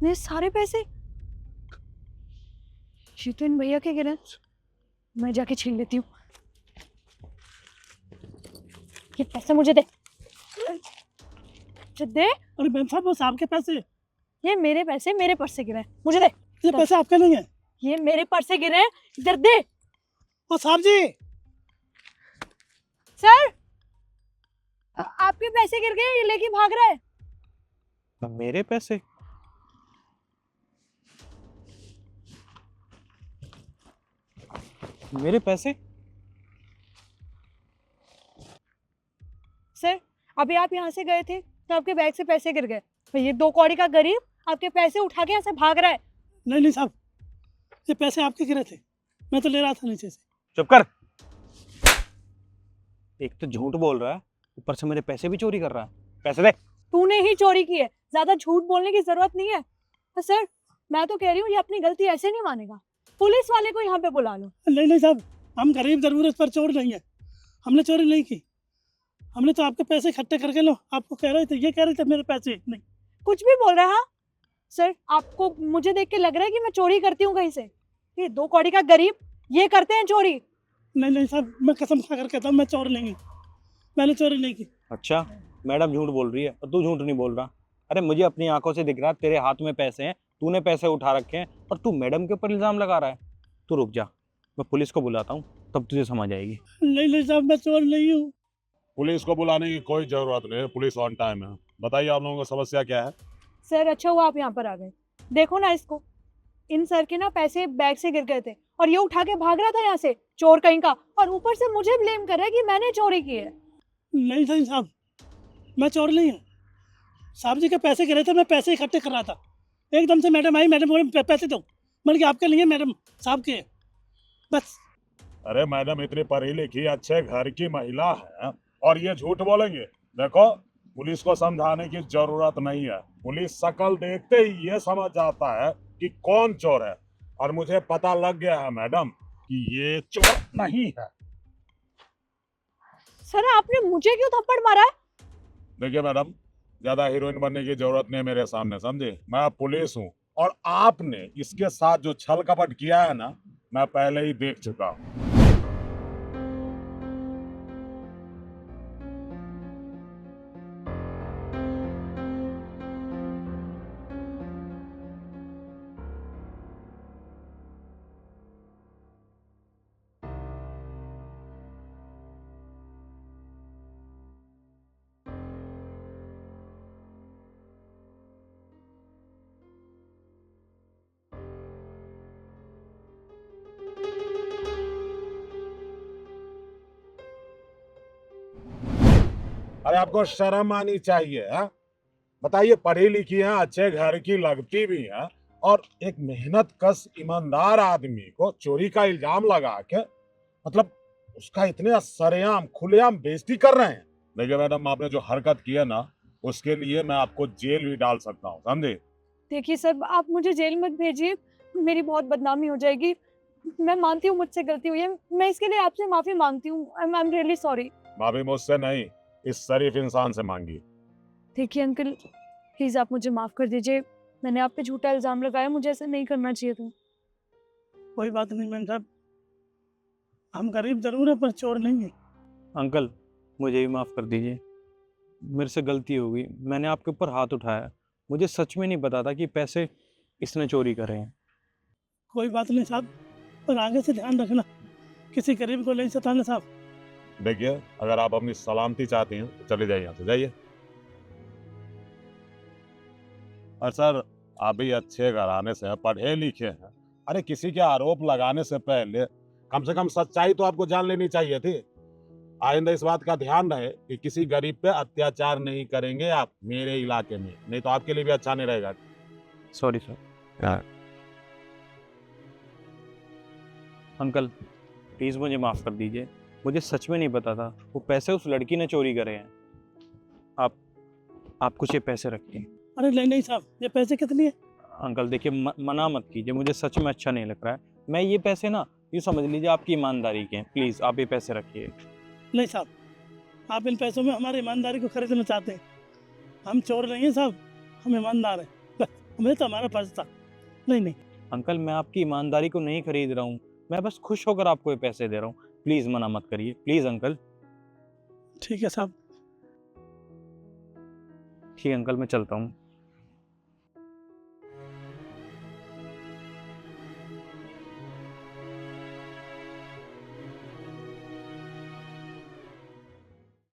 ये सारे पैसे ये तो इन भैया के गिरे। मैं जाके छीन लेती हूँ। ये पैसे मुझे दे। दे। अरे मैम साहब वो साहब के पैसे। ये मेरे पैसे मेरे पर्स से गिरे, मुझे दे। ये पैसे आपके नहीं है। ये मेरे पर्स से गिरे, इधर दे। ओ साहब जी। सर आपके पैसे गिर गए, ये लेके भाग रहा है। मेरे पैसे? मेरे पैसे? सर अभी आप यहाँ से गए थे तो आपके बैग से पैसे गिर गए। ये 2 कौड़ी का गरीब आपके पैसे उठा के यहाँ से भाग रहा है। नहीं साहब, ये पैसे आपके गिरे थे, मैं तो ले रहा था नीचे से। चुप कर। एक तो झूठ बोल रहा है, ऊपर से मेरे पैसे भी चोरी कर रहा है। पैसे दे। तूने ही चोरी की है, ज्यादा झूठ बोलने की जरूरत नहीं है। तो सर मैं तो कह रही हूँ ये अपनी गलती ऐसे नहीं मानेगा, पुलिस वाले को यहाँ पे बुला लो। नहीं साहब, हम गरीब जरूरत पर चोर नहीं है, हमने चोरी नहीं की। हमने तो आपके पैसे इकट्ठे करके लो आपको कह रहे थे, ये कह रहे थे मेरे पैसे नहीं। कुछ भी बोल रहा है। सर आपको मुझे देख के लग रहा है कि मैं चोरी करती हूँ कहीं से? ये 2 कौड़ी का गरीब ये करते हैं चोरी? नहीं साहब, मैं कसम खा कर कहता हूँ मैं चोर नहीं हूँ, मैंने चोरी नहीं की। अच्छा, मैडम झूठ बोल रही है और तू झूठ नहीं बोल रहा। अरे मुझे अपनी आंखों से दिख रहा है तेरे हाथ में पैसे हैं, तूने पैसे उठा रखे हैं और तू मैडम के ऊपर इल्जाम लगा रहा है। तू रुक जा, मैं पुलिस को बुलाता हूँ, तब तुझे समझ आएगी। नहीं साहब, मैं चोर नहीं हूँ। पुलिस को बुलाने की कोई जरूरत नहीं है, पुलिस ऑन टाइम है। बताइए आप लोगों को समस्या क्या है? सर अच्छा हुआ आप यहाँ पर आ गए। देखो ना इसको, इन सर के ना पैसे बैग से गिर गए थे और ये उठा के भाग रहा था यहाँ से, चोर कहीं का। और ऊपर से मुझे ब्लेम कर रहा है कि मैंने चोरी की है। नहीं साहब, मैं चोर नहीं हूँ। साहब जी के पैसे गिरे थे, मैं पैसे इकट्ठे कर रहा था, एकदम से मैडम आई, मैडम बोले पैसे दो, मैंने कहा आपके लिए मैडम साहब के, बस। अरे मैडम इतनी पढ़ी लिखी अच्छे घर की महिला है और ये झूठ बोलेंगे? देखो, पुलिस को समझाने की जरूरत नहीं है, पुलिस शक्ल देखते ही ये समझ जाता है कि कौन चोर है। और मुझे पता लग गया है मैडम कि ये चोर नहीं है। सर आपने मुझे क्यों थप्पड़ मारा है? देखिए मैडम, ज्यादा हीरोइन बनने की जरूरत नहीं है मेरे सामने, समझे? मैं पुलिस हूँ और आपने इसके साथ जो छल कपट किया है ना, मैं पहले ही देख चुका हूँ। अरे आपको शर्म आनी चाहिए है? बताइए, पढ़ी लिखी है, अच्छे घर की लगती भी है और एक मेहनत कश ईमानदार आदमी को चोरी का इल्जाम लगा के मतलब उसका इतने सरेआम खुलेआम बेइज्जती कर रहे हैं। देखिए मैडम, आपने जो हरकत की है ना, उसके लिए मैं आपको जेल भी डाल सकता हूँ, समझे? देखिए सर आप मुझे जेल मत भेजिए, मेरी बहुत बदनामी हो जाएगी। मैं मानती हूँ मुझसे गलती हुई है, मैं इसके लिए आपसे माफी मांगती हूँ। I am really sorry. माफी मुझसे नहीं, इस शरीफ इंसान से मांगी। देखिए अंकल प्लीज आप मुझे माफ कर दीजिए, मैंने आप पे झूठा इल्जाम लगाया, मुझे ऐसा नहीं करना चाहिए था। कोई बात नहीं मैम साहब, हम गरीब जरूर है पर चोर नहीं है। अंकल मुझे भी माफ़ कर दीजिए, मेरे से गलती हो गई, मैंने आपके ऊपर हाथ उठाया। मुझे सच में नहीं पता था कि पैसे इसने चोरी करे हैं। कोई बात नहीं साहब, पर आगे से ध्यान रखना, किसी गरीब को नहीं सताना साहब। देखिए, अगर आप अपनी सलामती चाहती हैं तो चले जाइए, यहाँ से जाइए। और सर, आप भी अच्छे घराने से हैं, पढ़े लिखे हैं। अरे किसी के आरोप लगाने से पहले कम से कम सच्चाई तो आपको जान लेनी चाहिए थी। आइंदा इस बात का ध्यान रहे कि किसी गरीब पे अत्याचार नहीं करेंगे आप मेरे इलाके में, नहीं तो आपके लिए भी अच्छा नहीं रहेगा। Sorry sir. अंकल प्लीज़ मुझे माफ़ कर दीजिए, मुझे सच में नहीं पता था वो पैसे उस लड़की ने चोरी करे हैं। आप कुछ ये पैसे रखिए। अरे नहीं साहब, ये पैसे कितने हैं? अंकल देखिए, मना मत कीजिए, मुझे सच में अच्छा नहीं लग रहा है। मैं ये पैसे ना, ये समझ लीजिए आपकी ईमानदारी के हैं। प्लीज़ आप ये पैसे रखिए। नहीं साहब, आप इन पैसों में हमारी ईमानदारी को खरीदना चाहते हैं। हम चोर नहीं हैं साहब, हम ईमानदार हैं। मैं तो हमारा फर्ज था। नहीं नहीं, अंकल मैं आपकी ईमानदारी को नहीं खरीद रहा हूँ, मैं बस खुश होकर आपको ये पैसे दे रहा हूँ। प्लीज मना मत करिए, प्लीज अंकल। ठीक है साहब। ठीक है अंकल, मैं चलता हूँ।